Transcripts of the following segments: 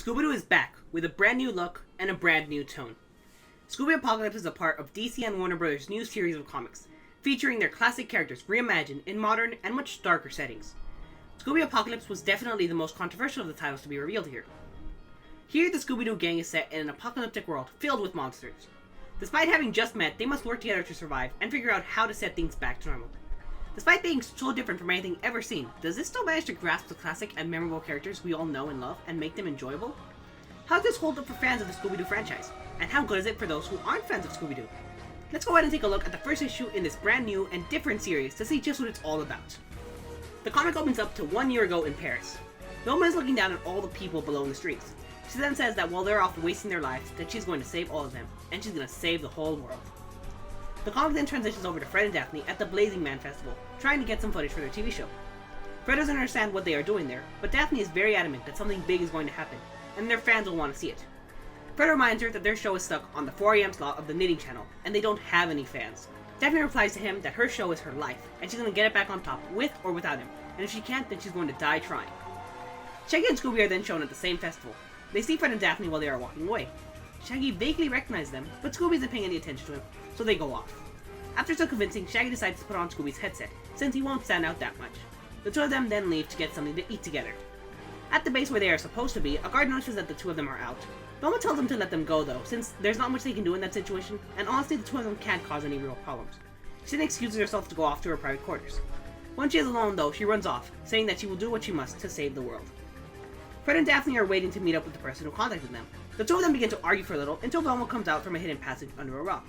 Scooby Doo is back with a brand new look and a brand new tone. Scooby Apocalypse is a part of DC and Warner Brothers' new series of comics, featuring their classic characters reimagined in modern and much darker settings. Scooby Apocalypse was definitely the most controversial of the titles to be revealed here. Here, the Scooby Doo gang is set in an apocalyptic world filled with monsters. Despite having just met, they must work together to survive and figure out how to set things back to normal. Despite being so different from anything ever seen, does this still manage to grasp the classic and memorable characters we all know and love and make them enjoyable? How does this hold up for fans of the Scooby Doo franchise? And how good is it for those who aren't fans of Scooby Doo? Let's go ahead and take a look at the first issue in this brand new and different series to see just what it's all about. The comic opens up to 1 year ago in Paris. Velma is looking down at all the people below in the streets. She then says that while they're off wasting their lives, that she's going to save all of them, and she's going to save the whole world. The comic then transitions over to Fred and Daphne at the Blazing Man Festival, trying to get some footage for their TV show. Fred doesn't understand what they are doing there, but Daphne is very adamant that something big is going to happen, and their fans will want to see it. Fred reminds her that their show is stuck on the 4 AM slot of the knitting channel, and they don't have any fans. Daphne replies to him that her show is her life, and she's going to get it back on top, with or without him, and if she can't, then she's going to die trying. Shaggy and Scooby are then shown at the same festival. They see Fred and Daphne while they are walking away. Shaggy vaguely recognizes them, but Scooby isn't paying any attention to him, so they go off. After some convincing, Shaggy decides to put on Scooby's headset, since he won't stand out that much. The two of them then leave to get something to eat together. At the base where they are supposed to be, a guard notices that the two of them are out. Velma tells them to let them go though, since there's not much they can do in that situation, and honestly the two of them can't cause any real problems. She then excuses herself to go off to her private quarters. Once she is alone though, she runs off, saying that she will do what she must to save the world. Fred and Daphne are waiting to meet up with the person who contacted them. The two of them begin to argue for a little until Velma comes out from a hidden passage under a rock.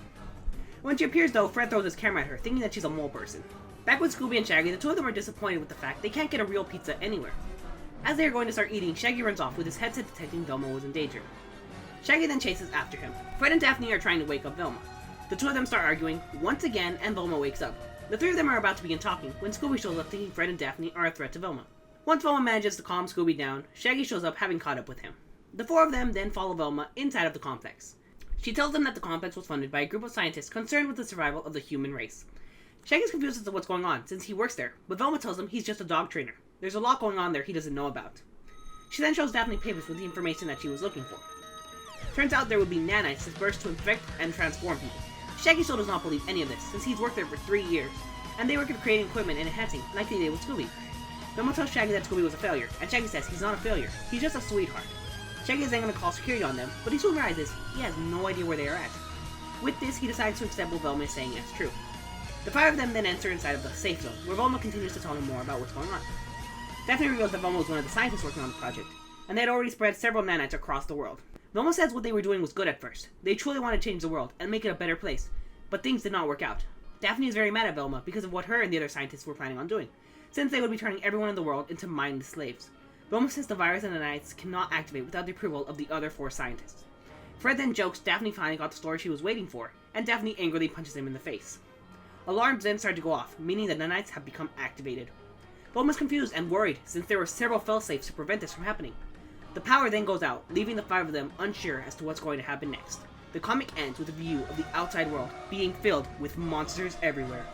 When she appears though, Fred throws his camera at her, thinking that she's a mole person. Back with Scooby and Shaggy, the two of them are disappointed with the fact they can't get a real pizza anywhere. As they are going to start eating, Shaggy runs off with his headset detecting Velma was in danger. Shaggy then chases after him. Fred and Daphne are trying to wake up Velma. The two of them start arguing once again, and Velma wakes up. The three of them are about to begin talking when Scooby shows up thinking Fred and Daphne are a threat to Velma. Once Velma manages to calm Scooby down, Shaggy shows up having caught up with him. The four of them then follow Velma inside of the complex. She tells them that the complex was funded by a group of scientists concerned with the survival of the human race. Shaggy's confused as to what's going on since he works there, but Velma tells him he's just a dog trainer. There's a lot going on there he doesn't know about. She then shows Daphne papers with the information that she was looking for. Turns out there would be nanites dispersed to infect and transform people. Shaggy still does not believe any of this since he's worked there for 3 years, and they work at creating equipment and enhancing like they did with Scooby. Velma tells Shaggy that Scooby was a failure, and Shaggy says he's not a failure, he's just a sweetheart. Shaggy is then going to call security on them, but he soon realizes he has no idea where they are at. With this, he decides to accept what Velma is saying as true. The five of them then enter inside of the safe zone, where Velma continues to tell him more about what's going on. Daphne reveals that Velma was one of the scientists working on the project, and they had already spread several nanites across the world. Velma says what they were doing was good at first. They truly wanted to change the world and make it a better place, but things did not work out. Daphne is very mad at Velma because of what her and the other scientists were planning on doing, since they would be turning everyone in the world into mindless slaves. Velma says the virus and the nanites cannot activate without the approval of the other 4 scientists. Fred then jokes Daphne finally got the story she was waiting for, and Daphne angrily punches him in the face. Alarms then start to go off, meaning that the nanites have become activated. Velma's confused and worried since there were several fail-safes to prevent this from happening. The power then goes out, leaving the 5 of them unsure as to what's going to happen next. The comic ends with a view of the outside world being filled with monsters everywhere.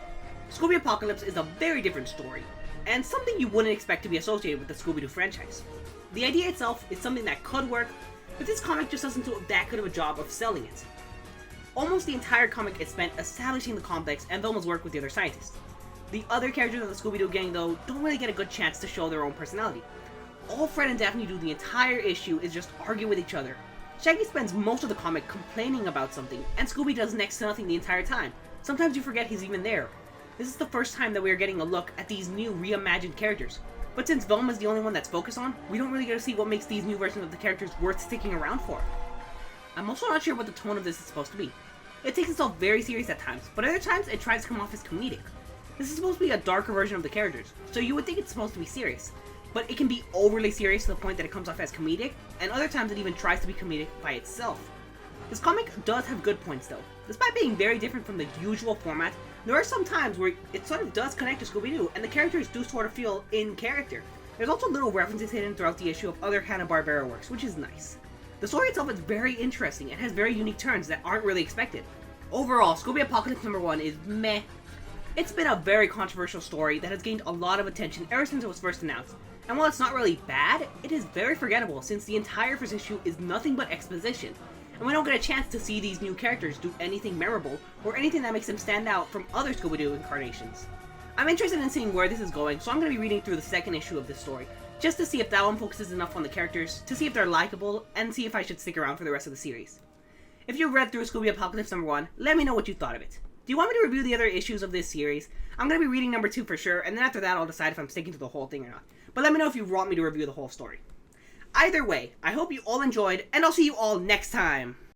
Scooby Apocalypse is a very different story, and something you wouldn't expect to be associated with the Scooby Doo franchise. The idea itself is something that could work, but this comic just doesn't do that good of a job of selling it. Almost the entire comic is spent establishing the complex and Velma's work with the other scientists. The other characters of the Scooby Doo gang though don't really get a good chance to show their own personality. All Fred and Daphne do the entire issue is just argue with each other. Shaggy spends most of the comic complaining about something, and Scooby does next to nothing the entire time. Sometimes you forget he's even there. This is the first time that we are getting a look at these new reimagined characters. But since Velma's the only one that's focused on, we don't really get to see what makes these new versions of the characters worth sticking around for. I'm also not sure what the tone of this is supposed to be. It takes itself very serious at times, but other times it tries to come off as comedic. This is supposed to be a darker version of the characters, so you would think it's supposed to be serious. But it can be overly serious to the point that it comes off as comedic, and other times it even tries to be comedic by itself. This comic does have good points though. Despite being very different from the usual format, there are some times where it sort of does connect to Scooby Doo, and the characters do sort of feel in character. There's also little references hidden throughout the issue of other Hanna-Barbera works, which is nice. The story itself is very interesting and has very unique turns that aren't really expected. Overall, Scooby Apocalypse #1 is meh. It's been a very controversial story that has gained a lot of attention ever since it was first announced, And while it's not really bad, it is very forgettable since the entire first issue is nothing but exposition, and we don't get a chance to see these new characters do anything memorable or anything that makes them stand out from other Scooby Doo incarnations. I'm interested in seeing where this is going, so I'm going to be reading through the second issue of this story, just to see if that one focuses enough on the characters, to see if they're likable, and see if I should stick around for the rest of the series. If you read through Scooby Apocalypse #1, let me know what you thought of it. Do you want me to review the other issues of this series? I'm going to be reading #2 for sure, and then after that I'll decide if I'm sticking to the whole thing or not. But let me know if you want me to review the whole story. Either way, I hope you all enjoyed, and I'll see you all next time!